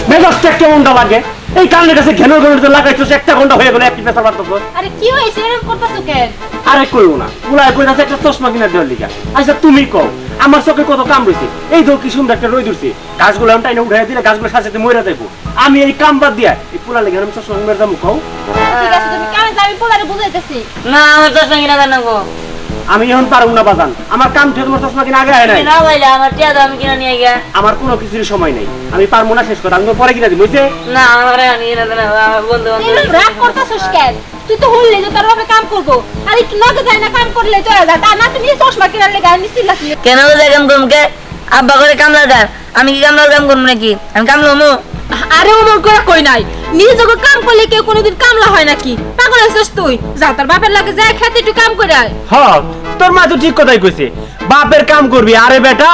মেজাজটা কেমনটা লাগে? এই কানের কাছে ঘেনো ঘেনো লাগাইছো, 1 ঘন্টা হয়ে গেল একটি পেশা বাড়তেছো। আরে কি হইছে এরকম করতেছো কেন? আরে কইও না, পুরাই কইতাছে একটা চশমা কিনা দেওয়ার লিগা। আচ্ছা তুমি কও, আমার চোখে কত কাম রইছে, এই তো কি সুন্দর একটা রই ধরছে, গাছগুলো আমি টাইনে উঠাই দিলে গাছগুলো সাথে মরে যাইবো। আমি এই কাম বাদ দিয়া এই পুরা লেগে আমি চশমা কিনে যাবো। কও ঠিক আছে, তুমি কামে যাবি, পোলারে বুঝাইতেছি। না আমার চশমা কিনা দেন না গো। আমি এখন পারবো না বাজান, আমার কাম থেকে তোমার চশমা কিনা আগে হয় নাই। না ভাইলা আমার টিয়া দাও, আমি কিনা নিয়ে গিয়া। আমার কোনো কিছুর সময় নেই, আমি পারবো না, শেষ কথা আমি পরে কিনা দিব বুঝছে। না আমার নিয়ে না দেন, আমার বন্ধু এরকম রাগ করতেছস কেন? তুই তো হইলে যে তোর বাপে কাম করবো, আর একটু নজর দেয় না, কাম করলে চলে যায়, তা না তুমি চশমা কিনার লেগে আমি চিল্লাছি। কেন কাম করবো কে? আব্বা করে কামলা দেন, আমি কি কামলার কাম করবো নাকি? আমি কামলা মো। আরে ওমর করে কই নাই, নিজে যখন কাম করলে কেউ কোনোদিন কামলা হয় নাকি? পাগল হইছিস তুই? যা তোর বাপের লাগে যায় খেতে একটু কাম করে আয়। হ্যাঁ তোর মা তো ঠিক কথাই কইছে, বাপের কাম করবি। আরে বেটা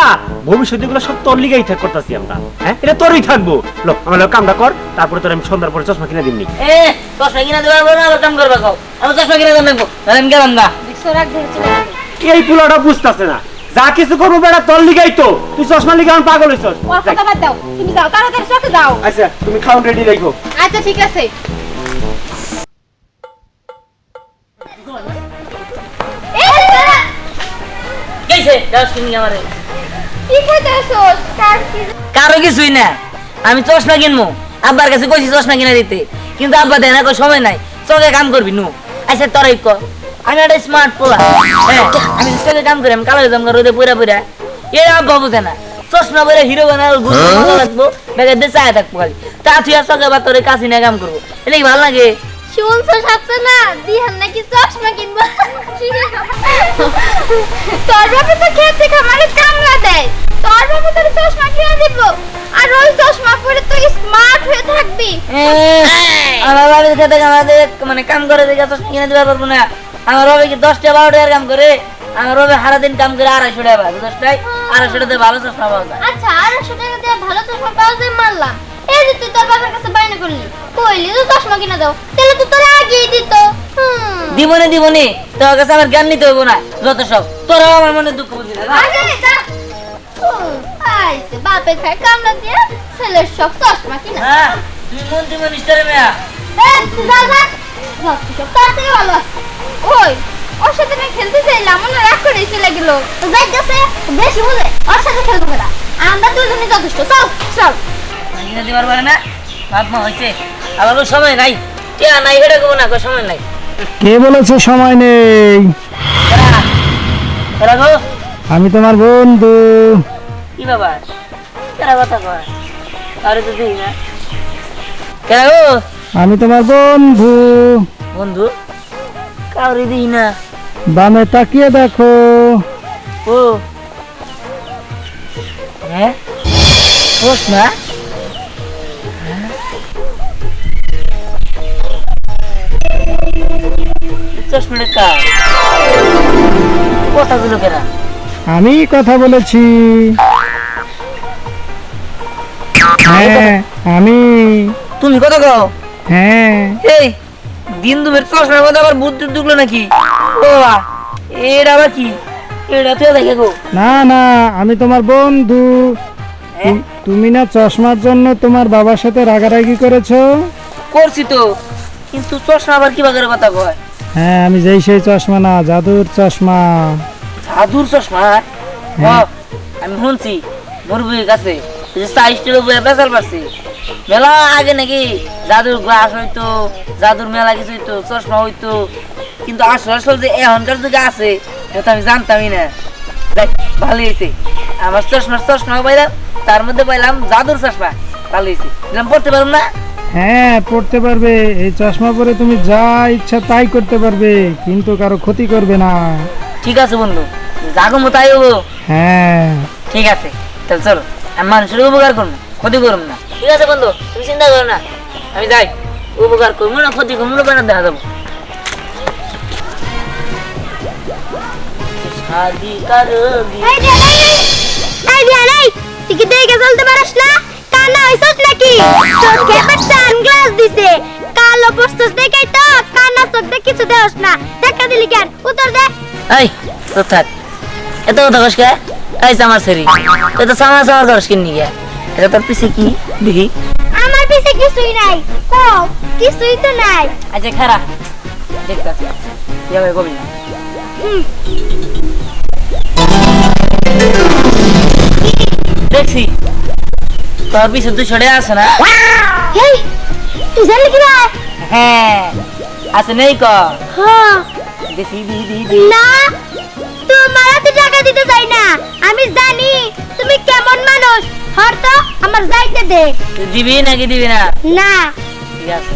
ভবিষ্যতে গুলো সব তোর লিগেই করতেছি আমরা, হ্যাঁ এটা তোরই থাকবো। লোক আমার কামটা কর, তারপরে তোর আমি সন্ধ্যার পরে চশমা কিনে দিমনি। চশমা কিনা দেওয়ার পর আবার কাম করবা কও, আমি চশমা কিনা দেন নাকবো, আমি গেলাম না। দেখছো রাগ ধরে চলে গেল। এই পুলাটা বুঝতাছে না, যা কিছু করবো বেটা তোর লিগাই তো, তুই চশমা লিগে আমি পাগল হইছস। ওর কথা বাদ দাও, তুমি যাও তাড়াতাড়ি চকে যাও। আচ্ছা তুমি খাউন রেডি রাখো। আচ্ছা ঠিক আছে। এই দাঁড়া, কইছে দাও শুনি আমারে। কি কইতাছস? কার কি? কারো কিছুই না, আমি চশমা কিনবো, আব্বার কাছে কইছি চশমা কিনা দিতে, কিন্তু আব্বা দেয় না, কই সময় নাই, চকে কাম করবি নু। আচ্ছা তোরাই ক, আমি একটা স্মার্ট পোলা, হ্যাঁ আমি চকে কাম করি, আমি কালো জাম রোদে পুরা পুরা, এ আব্বা বুঝে না, চশমা পরে হিরো বানাবো, ভালো লাগবো, ব্যাগের দিয়ে চায় থাকবো খালি, তা তুই আর চকে বা তোরে কাছে নিয়ে কাম করবো, এটা কি ভালো লাগে? শুনছো সাথে না দিহান নাকি চশমা কিনবো। তোর বাবা তো খেতে খামারে কামলা দেয়, তোর বাবা তোর চশমা কিনে দিব, আর ওই চশমা পরে তুই স্মার্ট হয়ে থাকবি। আমার বাবা খেতে আমাদের মানে কাম করে দেখে চশমা কিনে দিতে পারবো না। আমার বাবা কি 10টা 12টার কাম করে, আমার বাবা সারাদিন কাম করে 250 টাকা পায়, 10টায় 250 টাকা ভালো চশমা পাওয়া যায়। আচ্ছা 250 টাকা দিয়ে ভালো চশমা পাওয়া যায় মানলাম, এই যে তুই তোর বাবার কাছে বায়না করলি, কইলি তো চশমা কিনে দাও, তাহলে তো তোর আগেই দিত। দিবনি তোর কাছে আমার জ্ঞান নিতে হইব না, যত সব তোরাও আমার মনে দুঃখ বুঝি না। আরে যা, আইছে বাপে খায় কামলা দিয়ে ছেলের সব চশমা কিনে। হ্যাঁ তুই মন্ত্রী মিনিস্টার মেয়া, এই তুই যা যা, ভাবছি সব তার থেকে ভালো আছে। ওই ওর সাথে আমি খেলতে চাইলাম, মনে রাগ করে চলে গেল, তো যাই গেছে বেশি বুঝে, ওর সাথে খেলতে হবে না, আমরা দুজনে যথেষ্ট, চল চল। কিনে দিবার পারে না, বাপ মা হয়েছে, আবার ওই সময় নাই, কে নাই হেঁটে করবো না, কই সময় নাই। কে বলেছে সময় নেই? এরা গো আমি তোমার বন্ধু। কি বাবা কেরা কথা কয়, আরে তো দিই না কেরা গো, আমি তোমার বন্ধু। বন্ধু কাউরি দিই না। বামে তাকিয়ে দেখো। ও হ্যাঁ বস না, চশমাটা কার, কথা গুলো কেনা? আমি কথা বলেছি। হ্যাঁ আমি। তুমি কথা কও? হ্যাঁ এই বিন্দু বের চশমার মধ্যে আবার বুদ্ধি ঢুকলো নাকি? ও এটা আবার কি? এটা তুই দেখে গো। না না আমি তোমার বন্ধু। তুমি না চশমার জন্য তোমার বাবার সাথে রাগারাগি করেছো? করছি তো, কিন্তু চশমা আবার কি বাগের কথা কয়? হ্যাঁ আমি যেই সেই চশমা না, জাদুর চশমা। জাদুর চশমা? হ্যাঁ। আমি শুনছি মুরব্বীর কাছে সাইজটির উপরে বেচাল পারছি, মেলা আগে নাকি জাদুর গ্লাস হইতো, জাদুর মেলা কিছু হইতো, চশমা হইতো, কিন্তু আসল আসল যে এখনকার যুগে আছে এটা আমি জানতামই না। দেখ ভালো হয়েছে, আমার চশমা পাইলাম, তার মধ্যে পাইলাম জাদুর চশমা, ভালো হয়েছে, দিলাম পড়তে পারলাম না। হ্যাঁ পড়তে পারবে, এই চশমা পরে তুমি যা ইচ্ছা তাই করতে পারবে, কিন্তু কারো ক্ষতি করবে না। ঠিক আছে বন্ধু, জাগো তাই হবো। হ্যাঁ ঠিক আছে তাহলে চলো, আমি মানুষের উপকার করবো, ক্ষতি করবো না। ঠিক আছে বন্ধু, তুমি চিন্তা করো না, আমি যাই, উপকার করবো না, ক্ষতি করবো না, বেড়া দেখা যাবো। শাদি করবি এই দিহান এই, তুই কি দেখে চলতে পারিস না? কানা হইছস নাকি? চোখে আবার সানগ্লাস দিছে, কালো পড়ছস দেখাই তো, কানা চোখ দিয়ে কিছু দেওস না, দেখা দিলি কেন? উত্তর দে। এই তো থাক, এত কথা কস কে? এই আমার সেরি তুই তো সামা সামা করস কিনি গিয়া এটা তোর পিছে কি দেখি আমার পিছে কিছুই নাই কও কিছুই তো নাই আচ্ছা খারা দেখতাছি যাবে কবি না দেখছি তোর পিছে তুই ছড়ে আছে না হেই তুই জানলি কি ভাই হ্যাঁ আছে নেই ক হ্যাঁ দেখি দি দি দি না তোমার হাতে টাকা দিতে চাই না আমি জানি তুমি কেমন মানুষ হয়তো আমার যাইতে দে তুই দিবি নাকি দিবি না না ঠিক আছে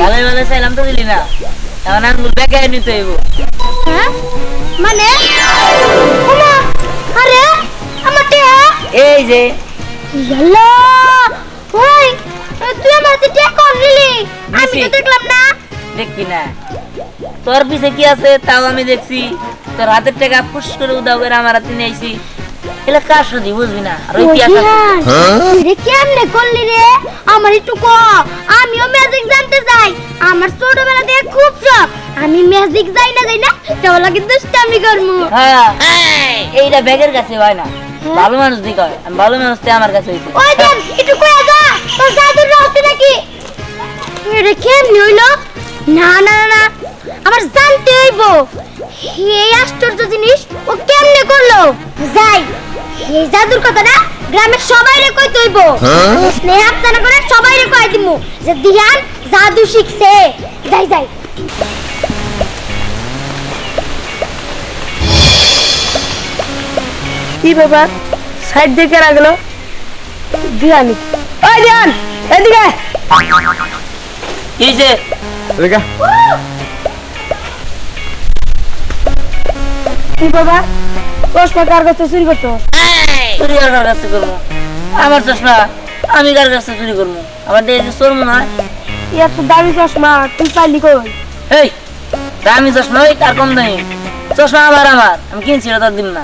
ভালো ভালো চাইলাম তো দিলি না এখন আঙ্গুল বেঁকে নিতে হইব হ্যাঁ মানে ওমা আরে আমার টিয়া এই যে ইয়াল্লা ওই তুই আমার হাতে টাকা কোন দিলি আমি তো দিছি। দেখলাম না দেখবি না তোর পিছে কি আছে তাও আমি দেখছি তোর হাতের টাকা ফুস করে উদাও করে আমার হাতে নিয়ে আইছি এলা কার সাথে বুঝবি না আর ইতিহাস আছে রে কেমনে করলি রে আমার একটু ক আমিও ম্যাজিক জানতে চাই আমার ছোটবেলা থেকে খুব শখ আমি ম্যাজিক যাই না তাহলে কিন্তু দুষ্টামি করমু হ্যাঁ এইটা ব্যাগের কাছে হয় না ভালো মানুষ দিক হয় আমি ভালো মানুষ তে আমার কাছে হইছে ওই দেন একটু কয়ে যা তোর জাদুর রহস্য নাকি রে কেমনে হইলো না না না আমার জানতে হইব এই আশ্চর্য জিনিস ও কেমনে করলো যাই এই জাদুর কথা না গ্রামের সবাইরে কইতে হইব স্নেহ আপ্তানা করে সবাইরে কই দিমু যে দিহান জাদু শিখছে যাই যাই কি ব্যাপার সাইড থেকে রাখলো ধ্যান ওই ধ্যান এদিকে কি যে রেখা কি বাবা চশমা কার কাছে চুরি করছো চুরি আর কার কাছে করবো আমার চশমা আমি কার কাছে চুরি করবো আমার দেখে চোর মনে হয় এত দামি চশমা তুই পাইলি কই এই দামি চশমা ওই কার কম দামি চশমা আমার আমি কিনছি ওটা তোর দিব না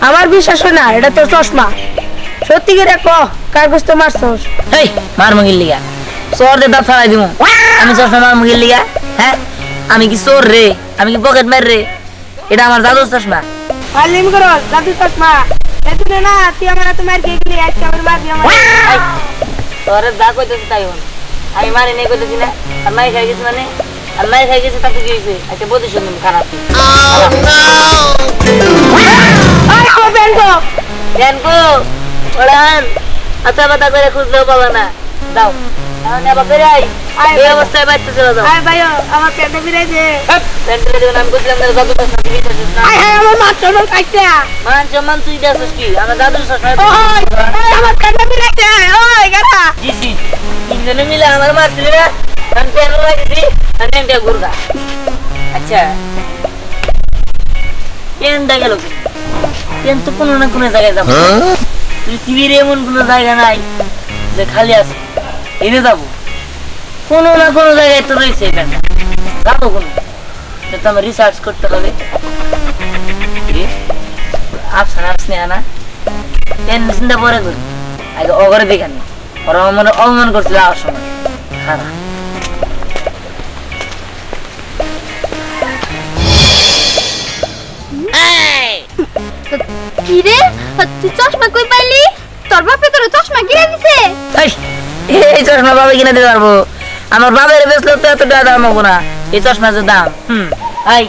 আমার বিশ্বাস হয় না এটা তোর চশমা সত্যি করে ক কার কাছে তো মারছস এই মার মগির লিগা চোর দে দাঁত ফালাই দিব আমি চশমা মার মগির লিগা হ্যাঁ আমি কি চোর রে আমি কি পকেট মার রে এটা আমার জাদুর চশমা আলিম করো দাদু চশমা এতুনে না তুই আমার তো মার খেয়ে গেলি আজকে আমার মার দিয়ে আমার এই, তোরে যা কইতেছি তাই হন আমি মারি নেই কইতেছি না আর মাই খাই গেছি মানে আর মাই খাই গেছে তাতে কি হয়েছে আচ্ছা প্রতিশোধ নিম খারাপ আই কো বেনকো জানকো ওড়ান আচ্ছা বাতা করে খুঁজলেও পাবা না দাও এখন আবার ফিরে আই এই অবস্থায় বাইতে চলে যাও আই ভাইও আমার পেটে বিরাই দে প্যান্টে দেবেন আমি কইছিলাম না জাদু চশমা দিবি না আই আই আমার মাছ চলো কাটতে মান সম্মান তুই দেছিস কি আমার জাদুর চশমা ওই আমার পেটে বিরাই দে ওই গাড়া জিসি তিনজনে মিলে আমার মারছিলি না আমি প্যান লাগিয়েছি আর ন্যাংটা গুরগা আচ্ছা প্যানটা গেল প্যান তো কোনো না কোনো জায়গায় যাবো পৃথিবীর এমন কোনো জায়গা নাই যে খালি আছে এনে যাবো কোনো না কোনো জায়গায় তো রয়েছে এই প্যানটা যাবো কোনো তো আমার রিসার্চ করতে হবে আফসানা স্নেহা না প্যান চিন্তা পরে করি আগে অগরে দেখানি ওরা আমার অপমান করছিল আওয়ার সময় খারাপ কি রে তুই চশমা কই পাইলি তোর বাপে তোর চশমা কিনে দিছে এই চশমা বাবা কিনে দিতে পারবো আমার বাবার বেচলে তো এত টাকা দাম হবো না এই চশমার যে দাম আই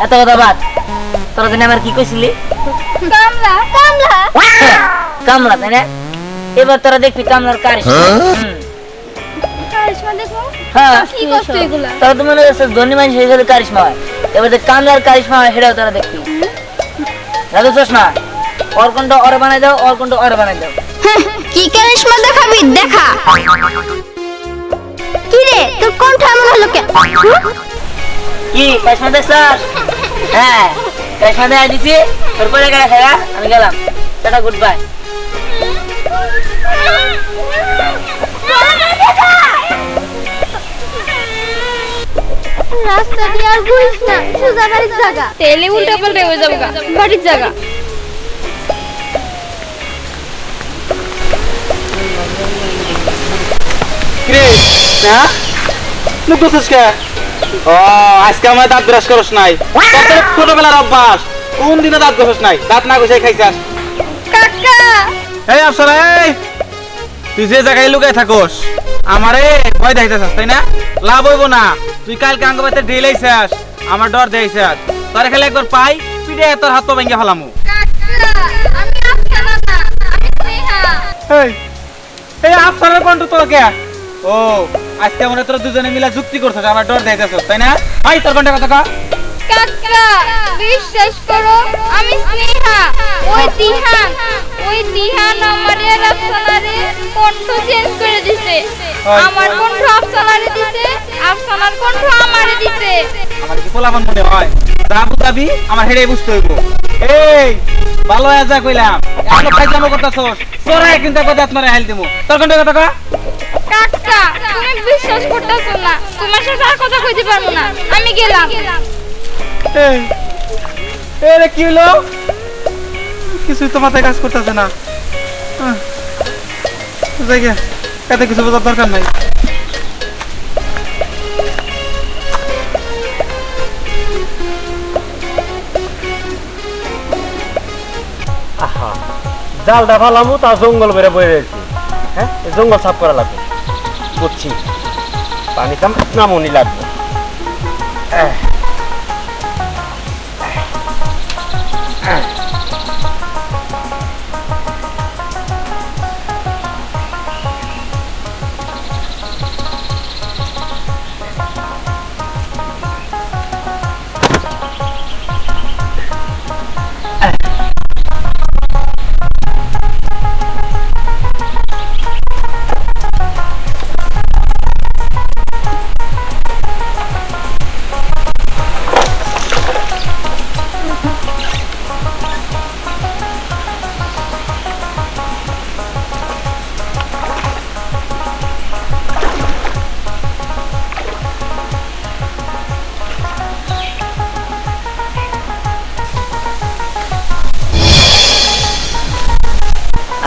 এত কথা বাদ তোরা জানি আমার কি কইছিলি কামলা কামলা কামলা তাই না এবার তোরা দেখবি কামলার কারিশমা কারিশমা দেখো হ্যাঁ কি কষ্ট এগুলা তোরা তো মনে হচ্ছে ধনী মানুষ হয়ে গেলে কারিশমা হয় এবার যে কামলার কারিশমা হয় সেটাও তোরা দেখবি দাদু চশমা ওর কোনটা ওর বানাই দাও ওর কোনটা ওর বানাই দাও কি কারিশমা দেখাবি দেখা কি রে তোর কোনটা এমন হলো কে কি কারিশমা দেখছস হ্যাঁ কারিশমা দেখাই দিছি তোর পরে গেলে খেলা আমি গেলাম টাটা গুড বাই রাস্তা দিয়ে আর ঘুরিস না সোজা বাড়ির জায়গা তেলে উল্টা পাল্টা হয়ে যাবে বাড়ির জায়গা কিরে না তুই দোসস কে ও আজকে আমার দাঁত ব্রাশ করস নাই তোর তো ছোটবেলার অভ্যাস কোন দিনে দাঁত ঘষস নাই, দাঁত না ঘষে খাইছাস। কাকা এই আফসার, এই তুই যে জায়গায় লুকায় থাকস আমারে ভয় দেখাইতেছাস তাই না? লাভ হইব না, তুই কালকে আঙ্গবাইতে ডেল আইছাস, আমার ডর দেখাইছাস। তোর খালি একবার পাই পিঠে তোর হাত পা ভেঙে ফেলামু। কাকা আমি আফসানা না, আমি স্নেহা। এই এই আফসারের কণ্ঠ তোর কে? ও আজকে মনে হয় তোরা দুজনে মিলে যুক্তি করছস, আমার ডর দেখাইতেছস তাই না? ভাই তোর কণ্ঠে কথা কা। কাকা বিশ্বাস করো আমি স্নেহা। ওই দিহান আমারে আর আফসানারে কণ্ঠ চেঞ্জ করে দিছে। আমার কণ্ঠ আফসানারে দিছে, আফসানার কণ্ঠ আমারে দিছে। আমার কি পোলাপান মনে হয়? রাবু দাবি আমার হেডে বুঝতে হইব। এই ভালো আজা কইলাম, এত ফাইজামো করতাছস, তোরা কিন্তু কথা আপনারে হাইল দিমু। তোর কণ্ঠে কথা কা। কাকা তুমি বিশ্বাস করতেছো না, তোমার সাথে আর কথা কইতে পারবো না, আমি গেলাম। এই রে কি হলো? কিছুই তো মাথায় কাজ করতেছে না। জায়গা এত কিছু বোঝার দরকার নাই। আহা জালটা ফালামু তা জঙ্গল বেড়ে বয়ে রয়েছে। হ্যাঁ এই জঙ্গল সাফ করা লাগবে, বুঝছি। পানি কাম নামনি লাগবে।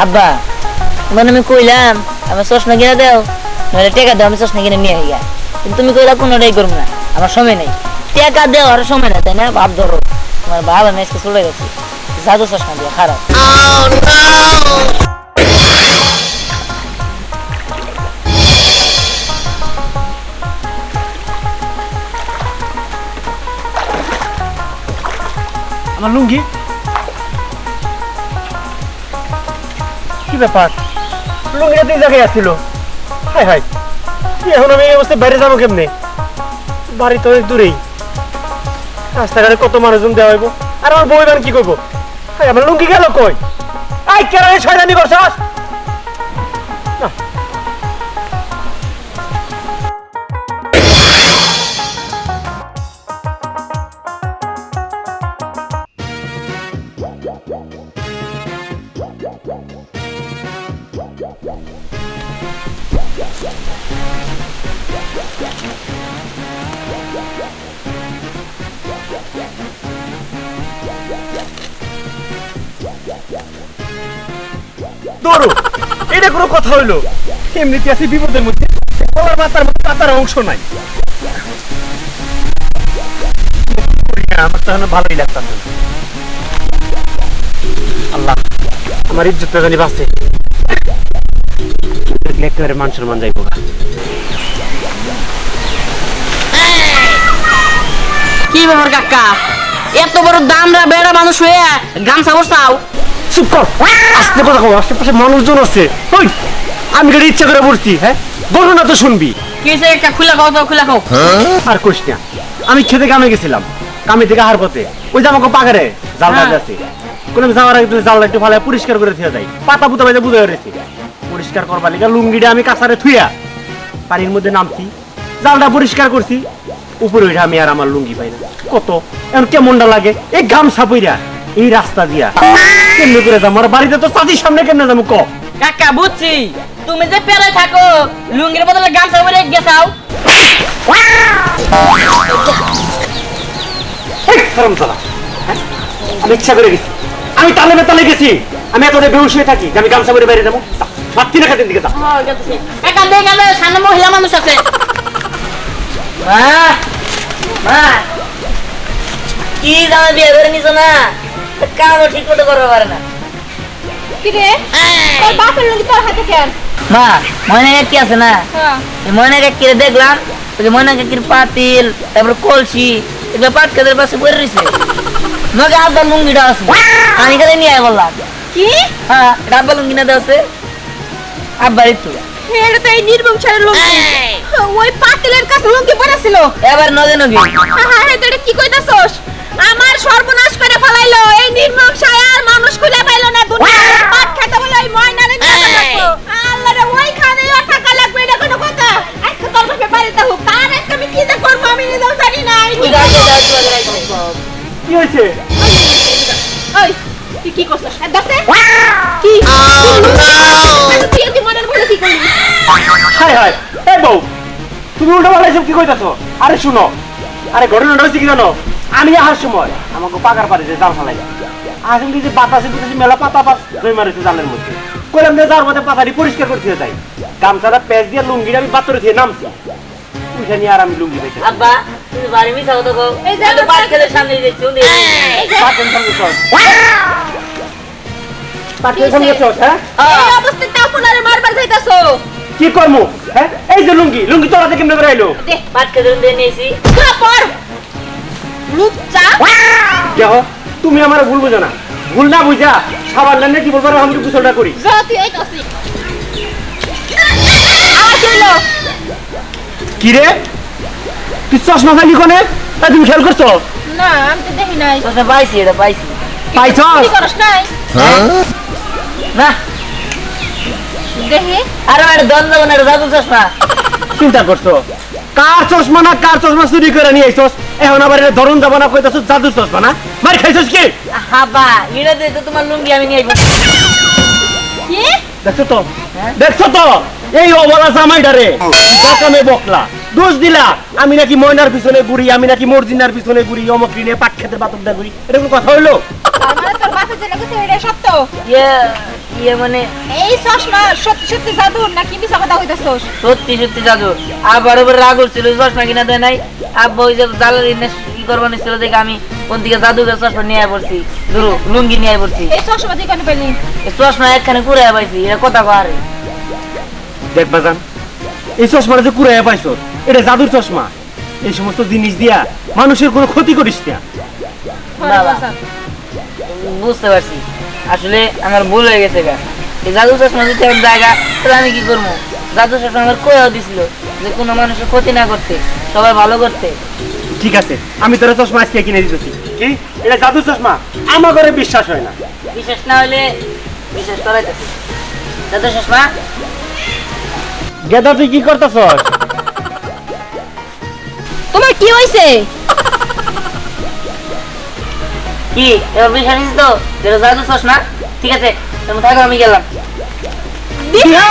আব্বা মানে আমি কইলাম আমার চশমা কিনে দাও, নাহলে টাকা দাও, আমি চশমা কিনে নিয়ে আইয়া। কিন্তু তুমি কইলা কোনোটাই করবো না, আমার সময় নেই। টাকা দেও আর সময় না, তাই না? ভাব ধরো তোমার বাবা আমি আজকে চলে গেছি, জাদু চশমা দিয়ে খারাপ। আমার লুঙ্গি কি ব্যাপার? লুঙ্গিটা তুই জায়গায় আসছিল। হাই হাই এখন আমি এই অবস্থায় বাইরে যাবো কেমনে? বাড়ি তো অনেক দূরেই, রাস্তাঘাটে কত মানুষজন দেওয়া হইব, আর আমার বই কি করবো? হাই আমার লুঙ্গি গেল কই? আই কেরানি ছয়দানি করছস? না দৌড়ো, এটা কোনো কথা হইলো? এমনিতে আছি বিপদের মধ্যে, গলার মাথার মধ্যে পাতার অংশ নাই। আমার তো এখন ভালোই লাগতাছে না। আল্লাহ আমার ইজ্জতটা জানি বাঁচে, দেখলে একেবারে মান সম্মান যাইব। কি ব্যাপার কাকা, এত বড় দামরা বেড়া মানুষ হয়ে গামছা বসাও? চুপ কর, আস্তে কথা কও, আশেপাশে মানুষজন আছে। ওই আমি গাড়ি ইচ্ছা করে পড়ছি। হ্যাঁ ঘটনা তো শুনবি। কি হয়েছে একটা খুলে খাও তো, খুলে খাও। আর কইস না, আমি খেতে কামে গেছিলাম, কামে থেকে আহার পথে ওই যে আমাকে পাগারে জাল গাছ আছে, কোনো যাওয়ার আগে জালটা একটু ভালো পরিষ্কার করে থুয়া যায়, পাতা পুতা বাইতে বুঝে রয়েছে। পরিষ্কার করবার লিগা লুঙ্গিটা আমি কাছারে থুয়া পানির মধ্যে নামছি, জালটা পরিষ্কার করছি, উপরে ওইটা আমি আর আমার লুঙ্গি পাই না। কত এখন কেমনটা লাগে এই গামছা পইরা এই রাস্তা দিয়া কেমনে করে যাবো? আমার বাড়িতে তো চাচির সামনে কেমনে যাবো ক? কাকা বুঝছি, তুমি যে পেরে থাকো লুঙ্গির বদলে গামছা পরে গেছাও। আমি ইচ্ছা করে গেছি, আমি তালে বেতালে গেছি, আমি এত বেহুশ হয়ে থাকি যে আমি গামছা পরে বাইরে যাবো? ভাবছি না খাতের দিকে যা। কাকা দেখে গেলে সামনে মহিলা মানুষ আছে। কি জামা বিয়ে করে নিছো না কামও ঠিক মতো করতে পারে না কি রে তোর বাপের লুঙ্গি তোর হাতে কেন মা ময়না কি আছে না হ্যাঁ এই ময়না কিরে দেখলাম ওই যে ময়না কির পাতিল তারপর কলসি এগুলো পাটকাদের পাশে পড়ে রয়েছে নগে আব্বা লুঙ্গিটা আছে আমি কাছে নিয়ে আয় বললাম কি হ্যাঁ এটা আব্বা লুঙ্গি না দেওয়া আছে আব্বার একটু এটা তো এই নির্বংশের লুঙ্গি ওই পাতিলের কাছে লুঙ্গি পরেছিল এবার নগে নগে হ্যাঁ হ্যাঁ তুই কি কইতাছস আমার সর্বনাশ করে ফেলাইলো এই নির্বংশায় আর মানুষ খুঁজে পাইলো না দুনিয়ার পাট খেতে বলে ওই ময়নারে নিয়ে যাবো আল্লাহ রে ওইখানে টাকা লাগবে এটা কোনো কথা আজকে তোর বাপে বাড়িতে হোক তার আজকে আমি কি যে করবো আমি নিজেও জানি না কি হয়েছে ওই তুই কি করছিস দাসে কি তুই কি মনের ভুলে কি করলি হায় হায় এই বউ তুমি উল্টো পাল্টা এসব কি কইতাছো আরে শুনো আরে ঘটনাটা হয়েছে কি জানো আমি আসার সময় আমাকে পাকার পারে যে জাল ফালাই আসুন যে বাতাসে বুঝেছি মেলা পাতা পাত জয় মারেছে জালের মধ্যে কইলাম যে যার মধ্যে পাতাটি পরিষ্কার করতে যাই গামছাটা প্যাচ দিয়ে লুঙ্গিটা আমি বাতরে দিয়ে নামছি উঠে নিয়ে আর আমি লুঙ্গি পাইছি আব্বা তুমি বাড়ি মিশা কথা কও এই যে এই তো পাট খেতে সামনে দেখছি পাতের সঙ্গে চল পাতের সঙ্গে চল হ্যাঁ এই অবস্থায় তাও পুনরে মারবার যাইতাছো কি করবো হ্যাঁ এই যে লুঙ্গি লুঙ্গি তোরাতে কেমনে করে আইলো দে পাট খেতে দিয়ে নিয়েছি পর লুচ্চা দেখো তুমি আমার ভুল বুঝো না ভুল না বুঝা সাবান না কি বলবো আমি গোসলটা করি যা তুই আইতাছি আওয়াজ হইলো কি রে তুই চশমা খালি কোনে তা তুমি খেয়াল করছো না আমি তো দেখি নাই তোকে পাইছি এটা পাইছি পাইছস কি করছ নাই না দেখি আরে এটা দ্বন্দ্ব না এটা জাদু চশমা চিন্তা করছো কার চশমা না কার চশমা চুরি করে নিয়ে আইছস এখন আবার এটা ধরুন যাব না কইতাছ জাদু চশমা না মার খাইছস কি হাবা এটা দিয়ে তো তোমার লুঙ্গি আমি নিয়ে আইবো কি দেখছো তো দেখছো তো এই অবলা জামাইটারে কামে বকলা দোষ দিলা আমি নাকি ময়নার পিছনে ঘুরি আমি নাকি মর্জিনার পিছনে ঘুরি অমক রিনে পাট খেতে বাতকদা ঘুরি এটা কোনো কথা হইলো তার মানে তোর বাপে যে লেগেছে এটা সত্য ইয়ে মানে এই চশমা সত্যি সত্যি জাদু নাকি মিছা কথা কইতাছস সত্যি সত্যি জাদু আবার ওপরে রাগ হচ্ছিল চশমা কিনা দেয় নাই আব্বা ওই যে জালের ই করবানি ছিল দেখে আমি কোন দিকে জাদুকে চশমা নিয়ে পড়ছি ধরো লুঙ্গি নিয়ে পড়ছি এই চশমা তুই কেন পেলি এই চশমা একখানে ঘুরে পাইছি এটা কথা পারে দেখ বাজান এই চশমাটা যে কুড়াইয়া পাইছ এটা জাদুর চশমা এই সমস্ত জিনিস দিয়া মানুষের কোনো ক্ষতি করিস না বাবা বুঝতে পারছি আসলে আমার ভুল হয়ে গেছে গা এই জাদু চশমা যদি আমার জায়গা তাহলে আমি কি করবো জাদু চশমা আমার কয়েও দিছিল যে কোনো মানুষের ক্ষতি না করতে সবাই ভালো করতে ঠিক আছে আমি তোর চশমা আজকে কিনে দিতেছি কি এটা জাদুর চশমা আমার ঘরে বিশ্বাস হয় না বিশেষ না হলে বিশেষ করাইতেছি জাদু চশমা গেদা তুই কি করতেছস তোমার কি হইছে কি এবার বিশ্বাস নিস তো যেটা জাদু চশমা ঠিক আছে তুমি থাকো আমি গেলাম দিয়া